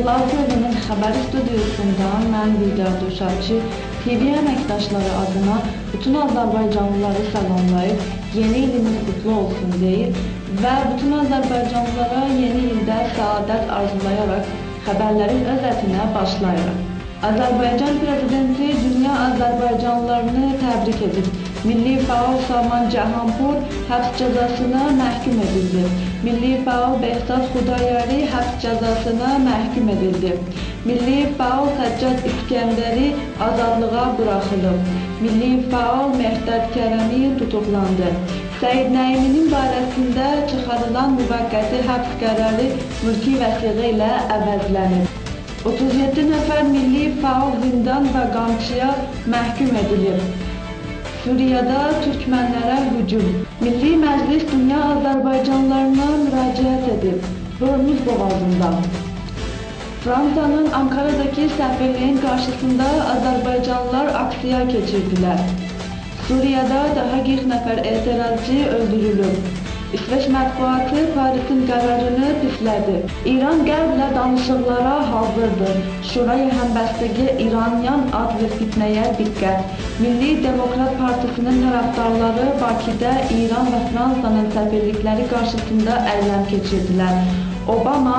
İstiqlal TV'nin xəbər studiyasından mən Vidar Duşarçı TV əməkdaşları adına bütün Azərbaycanlıları salamlayıb yeni ilimiz qutlu olsun deyir və bütün Azərbaycanlılara yeni ildə səadət arzulayaraq xəbərlərin özətinə başlayırıq. Azərbaycan Prezidenti dünya Azərbaycanlılarını təbrik edib. Milli faal Saman Cahanpur həbs cəzasına məhkum edildi. Milli faal Behzad Xudayari həbs cəzasına məhkum edildi. Milli faal Səccad İskəndəri azadlığa buraxılıb. Milli faal Mehdad Kərəmi tutuqlandı. Səid Nəiminin barəsində çıxarılan müvəqqəti həbs qərarı mülki vəsiqə ilə əvəzlənib. 37 nəfər milli faal zindan və qamçıya məhkum edilib. Suriyada türkmənlərə hücum. Milli Məclis dünya Azərbaycanlılarına müraciət edib. Hörmüz boğazında. Fransanın Ankara'daki səfirliyin qarşısında Azərbaycanlılar aksiya keçirdilər. Suriyada daha 40 nəfər etirazçı öldürülüb. İsveç mətbuatı Parisin qərarını pislədi. İran qərblə danışıqlara hazırdır. Şurayı həmbəstəgi İranyan adlı fitnəyə diqqət. Milli Demokrat Partisinin tərəfdarları Bakıda İran və Fransanın səfirlikləri qarşısında əyləm keçirdilər. Obama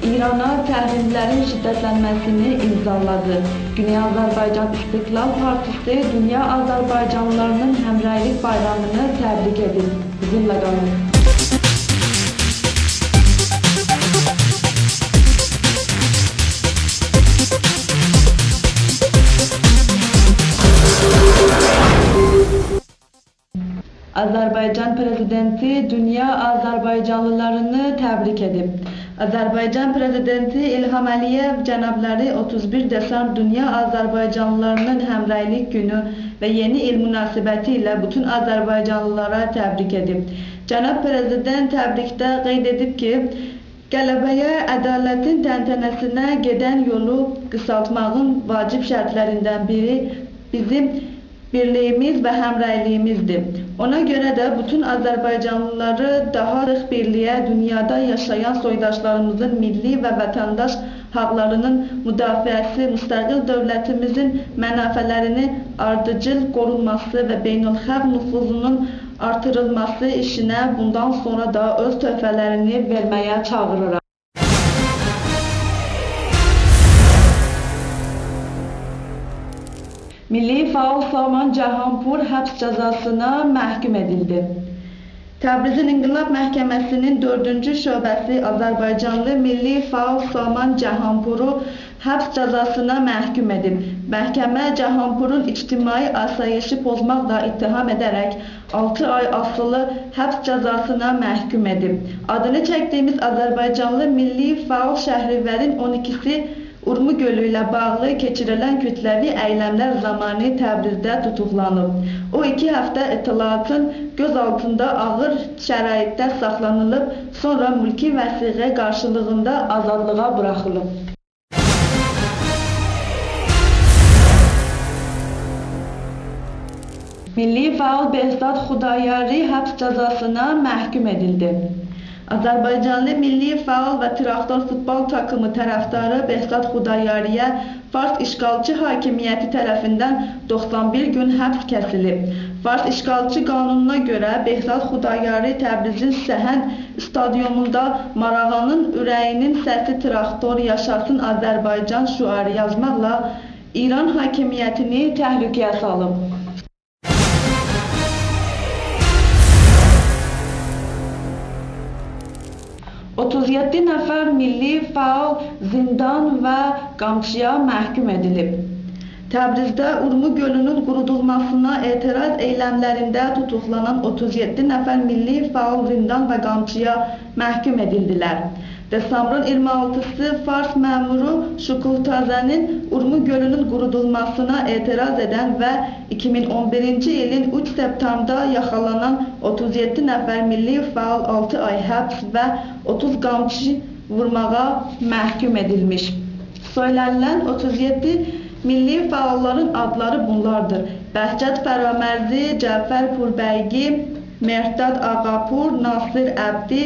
İrana təhrimlərin şiddətlənməsini imzaladı. Güney Azərbaycan İstiqlal Partisi dünya Azərbaycanlılarının həmrəylik bayramını təbrik edib. Bizimlə qalın. Azərbaycan Prezidenti dünya Azərbaycanlılarını təbrik edib. Azərbaycan Prezidenti İlham Əliyev cənabları 31 Desembr Dünya Azərbaycanlılarının həmrəylik günü və yeni il münasibəti ilə bütün Azərbaycanlılara təbrik edib. Cənab Prezident təbrikdə qeyd edib ki, qələbəyə ədalətin təntənəsinə gedən yolu qısaltmağın vacib şərtlərindən biri bizim birliyimiz və həmrəyliyimizdir. Ona görə də bütün Azərbaycanlıları daha sıx birliyə, dünyada yaşayan soydaşlarımızın milli və vətəndaş haqlarının müdafiəsi, müstəqil dövlətimizin mənafələrinin ardıcıl qorunması və beynəlxalq nüfuzunun artırılması işinə bundan sonra da öz töhfələrini verməyə çağırırıq. Milli faal Saman Cahanpur həbs cəzasına məhkum edildi. Təbrizin İnqilab Məhkəməsinin 4-cü şöbəsi Azərbaycanlı milli faal Saman Cahanpuru həbs cəzasına məhkum edib. Məhkəmə Cahanpurun ictimai asayişi pozmaqla ittiham edərək 6 ay asılı həbs cəzasına məhkum edib. Adını çəkdiyimiz Azərbaycanlı milli faal Şəhrivərin 12-si Urmu Gölü ilə bağlı keçirilən kütləvi əyləmlər zamanı Təbrizdə tutuqlanıb. O 2 həftə itilatın göz altında ağır şəraitdə saxlanılıb, sonra mülki vəsiqə qarşılığında azadlığa buraxılıb. Milli faal Behzad Xudayari həbs cəzasına məhkum edildi. Azərbaycanlı milli faal və traktor futbol takımı tərəfdarı Behzad Xudayariyə Fars işğalçı hakimiyyəti tərəfindən 91 gün həbs kəsilib. Fars işğalçı qanununa görə Behzad Xudayari Təbrizin Səhənd stadionunda Marağanın ürəyinin səsi traktor yaşasın Azərbaycan şüarı yazmaqla İran hakimiyyətini təhlükəyə salıb. 37 nəfər milli faal zindan və qamçıya məhkum edilib. Təbrizdə Urmu Gölünün qurudulmasına etiraz eyləmlərində tutuqlanan 37 nəfər milli faal zindan və qamçıya məhkum edildilər. Desembrın 26-sı Fars məmuru Şukurtazənin Urmu Gölünün qurudulmasına etiraz edən və 2011-ci ilin 3 septembrda yaxalanan 37 nəfər milli faal 6 ay həbs və 30 qamçı vurmağa məhkum edilmiş. Söylənilən 37 milli faalların adları bunlardır. Bəhcət Fəramərzi, Cəfər Purbəygi, Mehdad Ağapur, Nasir Əbdi,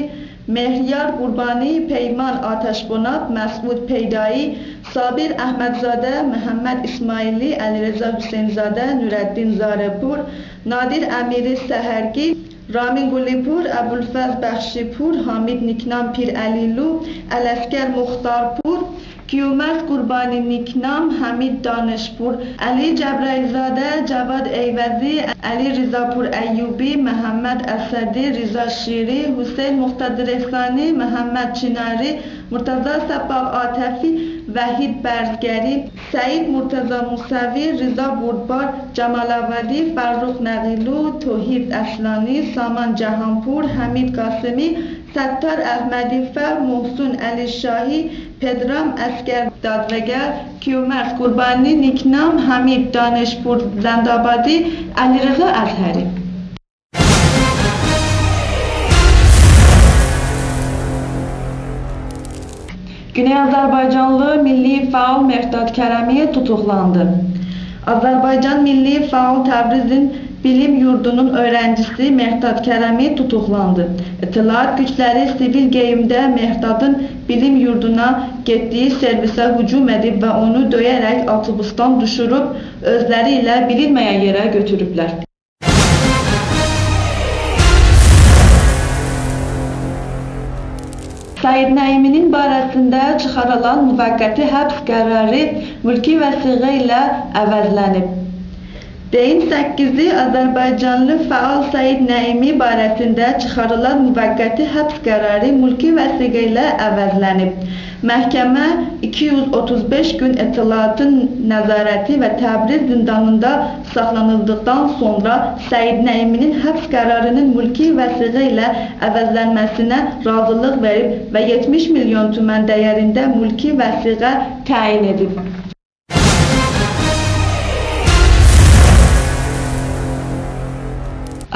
Mehriyar Qurbani, Peyman Ateşbonat, Məsud Peydai, Sabir Əhmədzade, Məhəmməd İsmaili, Əlirəza Hüseynzadə, Nürəddin Zarepur, Nadir Əmiri Səhərgi, Ramin Qulipur, Əbulfəz Bəxşipur, Hamid Niknam Pir Əlilu, Ələskər Muxtarpur, Qiyumət Qurbani Niknam, Hamid Danışpur, Əli Cəbrailzadə, Cavad Eyvəzi, Əli Rizapur Əyyubi, Məhəmməd Əsədi, Riza Şiri, Hüseyn Muxtadir Ehsani, Məhəmməd Çinari, Murtaza Səbbaq Atəfi, Vəhid Bərzgəri, Səid Murtaza Musavi, Riza Burdbar, Cəmal Əvədi, Fərruq Nəqilu, Tohid Əslani, Saman Cəhanpur, Həmid Qasimi, Səttar Əhmədifər, Muhsun Əli Şahi, Pedram Əskər Dadvəgər, Qiyumət Qurbani Niknam, Hamid Danışpur Zəndabadi, Əlirəza Əzhəri. Güney Azərbaycanlı milli faal Mehrdad Kərəmi tutuqlandı. Azərbaycan milli faal Təbrizin Bilim Yurdu'nun öğrencisi Mehrdad Kərəmi tutuqlandı. İttilaat güçləri sivil geyimdə Mehdad'ın Bilim Yurduna getdiyi servisə hücum edib və onu döyərək avtobusdan düşürüb, özləri ilə bilinməyən yerə götürüblər. Səid Nəiminin barəsində çıxarılan müvəqqəti həbs qərarı mülki vəsiqə ilə əvəzlənib. Deyin 8-i Azərbaycanlı faal Səid Nəimi barəsində çıxarılan müvəqqəti həbs qərarı mülki vəsiqə ilə əvəzlənib. Məhkəmə 235 gün İttilaatın nəzarəti və Təbriz zindanında saxlanıldıqdan sonra Səid Nəiminin həbs qərarının mülki vəsiqə ilə əvəzlənməsinə razılıq verib və 70 milyon tümən dəyərində mülki vəsiqə təyin edib.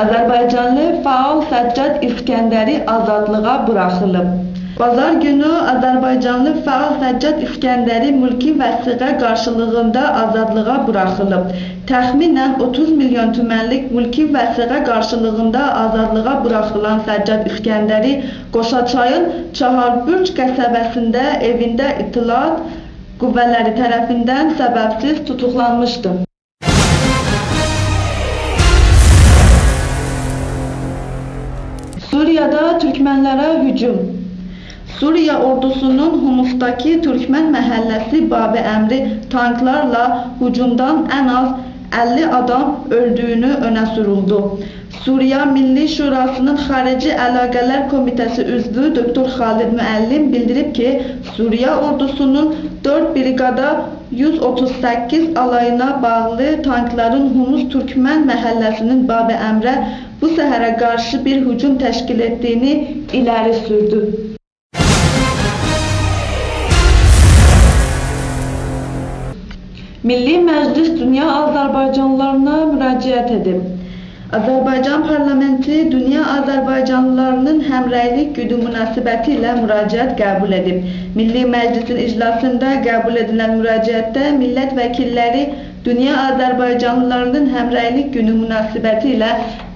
Azərbaycanlı faal Səccad İskəndəri azadlığa buraxılıb. Bazar günü Azərbaycanlı faal Səccad İskəndəri mülki vəsiqə qarşılığında azadlığa buraxılıb. Təxminən 30 milyon tümənlik mülki vəsiqə qarşılığında azadlığa buraxılan Səccad İskəndəri Qoşaçayın Çaharbürc qəsəbəsində evində İttilaat qüvvələri tərəfindən səbəbsiz tutuqlanmışdı. Suriyada Türkmenlərə hücum. Suriya ordusunun Humus'taki Türkmen məhəlləsi Babi Əmri tanklarla hücumdan ən az 50 adam öldüyünü önə sürüldü. Suriya Milli Şurasının Xarici Əlaqələr Komitəsi üzvü Dr. Xalid Müəllim bildirib ki, Suriya ordusunun 4 briqada 138 alayına bağlı tankların Humus Türkmen məhəlləsinin Babi Əmrə bu səhərə qarşı bir hücum təşkil etdiyini iləri sürdü. Milli Məclis Dünya Azərbaycanlılarına müraciət edib. Azərbaycan Parlamenti Dünya Azərbaycanlılarının həmrəylik günü münasibəti ilə müraciət qəbul edib. Milli Məclisin iclasında qəbul edilən müraciətdə millət vəkilləri Dünya Azərbaycanlılarının həmrəylik günü münasibəti ilə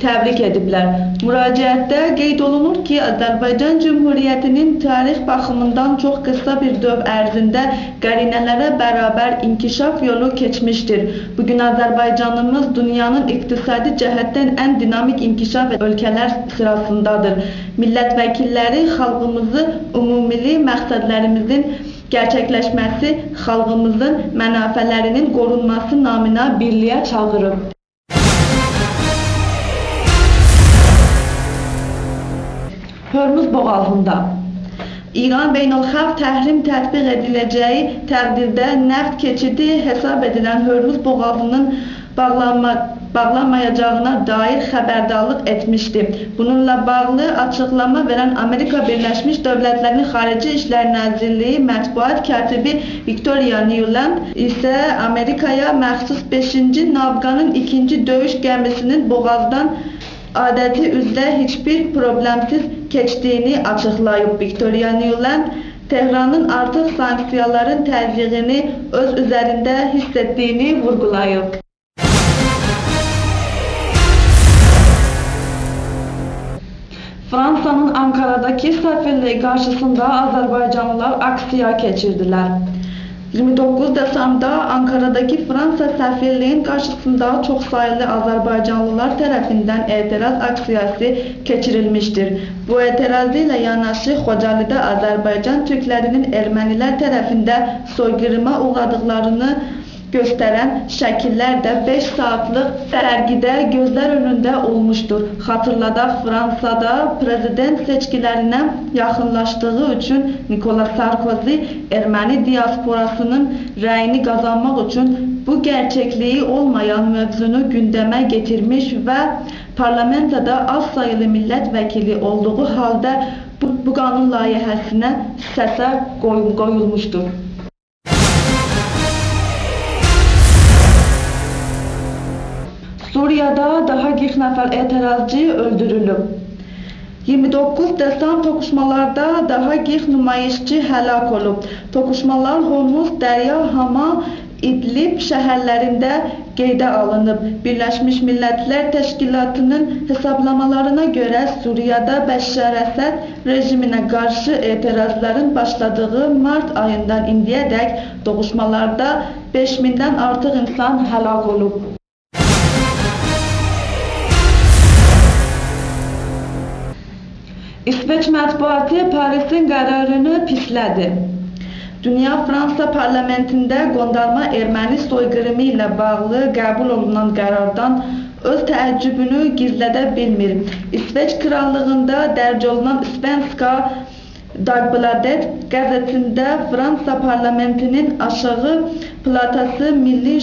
təbrik ediblər. Müraciətdə qeyd olunur ki, Azərbaycan Cümhuriyyətinin tarix baxımından çox qısa bir dövrü ərzində qərinələrə bərabər inkişaf yolu keçmişdir. Bugün Azərbaycanımız dünyanın iqtisadi cəhətdən ən dinamik inkişaf ölkələr sırasındadır. Millət vəkilləri xalqımızı ümumili məqsədlərimizin gerçekleşmesi, xalqımızın mənafələrinin qorunması namına birliyə çağırıb. Hörmüz boğazında İran beynəlxalq təhrim tətbiq ediləcəyi təqdirdə neft keçidi hesab edilən Hörmüz boğazının bağlanmayacağına dair xəbərdarlıq etmişdi. Bununla bağlı açıqlama verən Amerika Birləşmiş Dövlətlərinin Xarici İşlər Nazirliyi mətbuat katibi Victoria Nuland isə Amerikaya məxsus 5-ci Navqanın 2-ci döyüş gəmisinin boğazdan adəti üzrə heç bir problemsiz keçdiyini açıqlayıb. Victoria Nuland Tehranın artıq sanksiyaların təzyiqini öz üzərində hiss etdiyini vurğulayıb. Fransa'nın Ankara Ankara'daki səfirliyi qarşısında Azərbaycanlılar aksiya keçirdiler. 29 Desam'da Ankara'daki Fransa səfirliğinin karşısında çok sayılı Azerbaycanlılar tarafından etiraz aksiyası geçirilmiştir. Bu etirazıyla yanaşı Xocalı'da Azerbaycan Türklerinin Ermeniler tarafından soykırıma uğradıklarını gösteren şəkillər də 5 saatlıq sərgidə gözlər önündə olmuşdur. Xatırladaq, Fransada prezident seçkilərinə yaxınlaşdığı üçün Nicolas Sarkozy Erməni diasporasının rəyini qazanmaq üçün bu gerçekliği olmayan mövzunu gündəmə getirmiş və parlamentoda az sayılı milletvekili olduğu halda bu qanun layihəsinə səsə qoyulmuşdur. Suriye'de daha 40 nəfər etirazcı öldürülüb. 29 Desam toqquşmalarda daha 40 nümayişçi həlak olub. Toqquşmalar Hormuz, Dərya, Hama, İdlib şəhərlərində qeydə alınıb. Birləşmiş Millətlər Təşkilatının hesablamalarına görə Suriye'de Bəşər Əsəd rejiminə qarşı etirazların başladığı mart ayından indiyədək toqquşmalarda 5000'dən artıq insan həlak olub. İsveç mətbuatı Paris'in kararını pislədi. Dünya Fransa parlamentində qondarma erməni soyqırımı ilə bağlı qəbul olunan qərardan öz təəccübünü gizlədə bilmir. İsveç krallığında dərc olunan Svenska Dagbladet qəzetində Fransa parlamentinin aşağı palatası Milli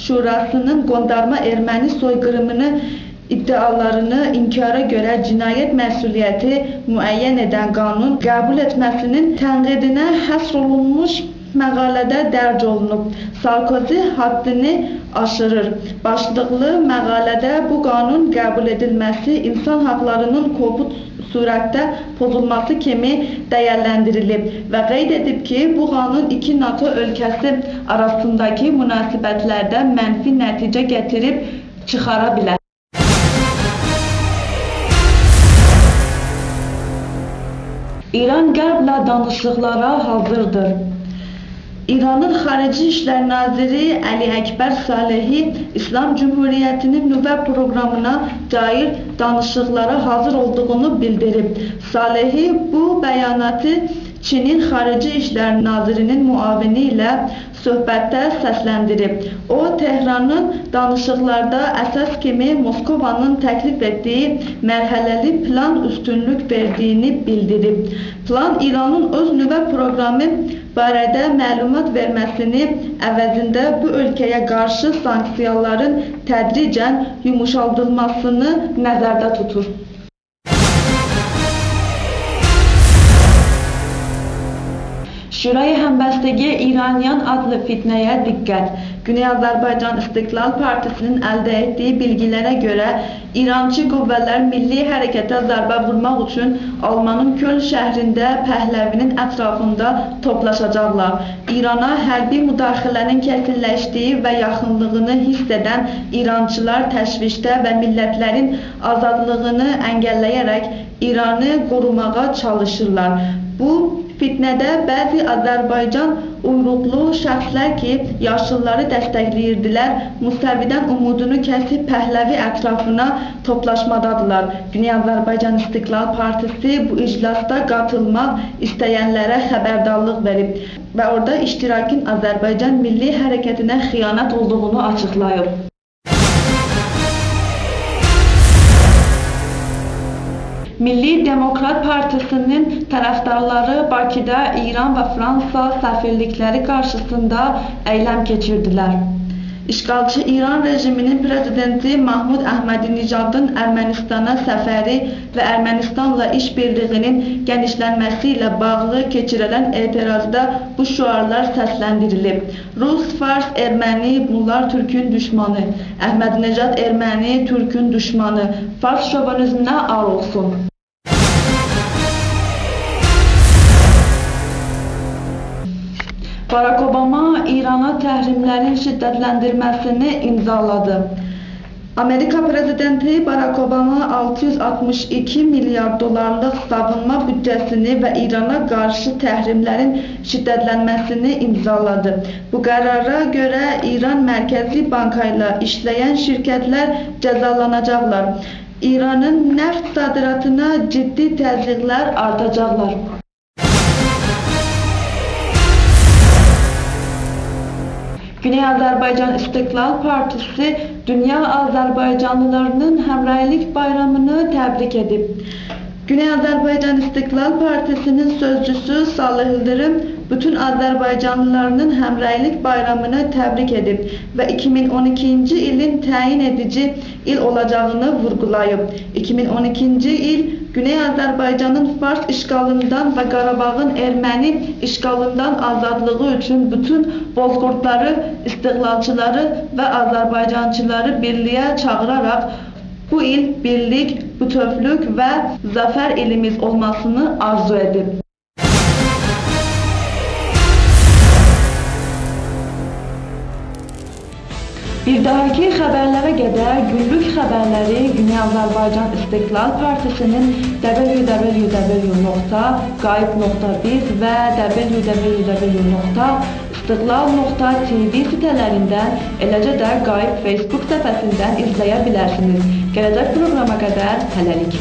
Şurasının qondarma erməni soyqırımını iddialarını inkara göre cinayet məsuliyyəti müəyyən edən qanun qəbul etməsinin tənqidinə həsr olunmuş məqalədə dərc olunub. Sarkozy haddini aşırır. Başlıqlı məqalədə bu qanun qəbul edilməsi insan haqlarının kobud surətdə pozulması kimi dəyərləndirilib və qeyd edib ki, bu qanun iki NATO ölkəsi arasındakı münasibətlərdə mənfi nəticə gətirib çıxara bilər. İran Qərblə danışıqlara hazırdır. İranın Xarici İşlər Naziri Əli Əkbər Salehi İslam Cumhuriyyətinin nüvə proqramına dair danışıqlara hazır olduğunu bildirib. Salehi bu bəyanatı Çinin Xarici İşlər Nazirinin müavini ilə söhbətdə səsləndirib. O, Tehranın danışıqlarda əsas kimi Moskovanın təklif etdiyi mərhələli plan üstünlük verdiyini bildirib. Plan İranın öz nüvə proqramı barədə məlumat verməsini əvəzində bu ölkəyə qarşı sanksiyaların tədricən yumuşaldılmasını nəzərdə tutur. Şurayı Həmbəstəgi İranyan adlı fitnəyə diqqət. Güney Azərbaycan İstiqlal Partisinin əldə etdiyi bilgilere göre İrançı qüvvələr milli hərəkətə zərbə vurmaq üçün Almanın Köln şəhrində Pəhləvinin ətrafında toplaşacaqlar. İrana hərbi müdaxilənin kəsinləşdiyi və yaxınlığını hiss edən İrançılar təşvişdə və millətlərin azadlığını əngəlləyərək İranı qorumağa çalışırlar. Bu fitnədə bəzi Azərbaycan uyruqlu şəxslər ki, yaşlıları dəstəkləyirdilər, Musavidən umudunu kəsib Pəhləvi ətrafına toplaşmadadılar. Güney Azərbaycan İstiqlal Partisi bu iclasda qatılmaq istəyənlərə xəbərdarlıq verib və orada iştirakın Azərbaycan milli hərəkətinə xiyanət olduğunu açıqlayıb. Milli Demokrat Partisinin tərəfdarları Bakıda İran və Fransa səfirlikləri qarşısında əyləm keçirdilər. İşğalçı İran rejiminin prezidenti Mahmud Əhmədinecadın Ermənistana səfəri və Ermənistanla işbirliğinin genişlənməsi ilə bağlı keçirilən etirazda bu şüarlar səsləndirilib. Rus, Fars, Erməni, bunlar Türkün düşmanı. Əhmədinecad Erməni, Türkün düşmanı. Fars şovinizminə ar olsun. Barack Obama İrana təhrimlərin şiddətləndirməsini imzaladı. Amerika Prezidenti Barack Obama 662 milyar dolarlık savunma bütçesini ve İran'a karşı tehrimlerin şiddetlənməsini imzaladı. Bu karara göre İran Merkezi Bankayla işleyen şirketler cezalanacaklar. İran'ın neft sadiratına ciddi təzyiqlər artacaklar. Güney Azərbaycan İstiqlal Partisi dünya Azərbaycanlılarının Həmrəylik bayramını təbrik edib. Güney Azərbaycan İstiqlal Partisi'nin sözcüsü Salih Yıldırım bütün Azərbaycanlılarının Həmrəylik bayramını təbrik edib ve 2012. ilin təyin edici il olacağını vurgulayıb. 2012. il Güney Azərbaycanın Fars işgalından ve Qarabağın Erməni işgalından azadlığı üçün bütün bozqurtları, istiqlalçıları ve Azərbaycançıları birliğe çağırarak bu il birlik, bütövlük ve zafer ilimiz olmasını arzu edib. Bir dahaki xəbərlərə qədər günlük xəbərləri Güney Azərbaycan İstiqlal Partisinin www.qayıp.biz və www.istiqlal.tv sitələrindən, eləcə də Qayıp Facebook səhifəsindən izləyə bilərsiniz. Gələcək proqrama qədər hələlik.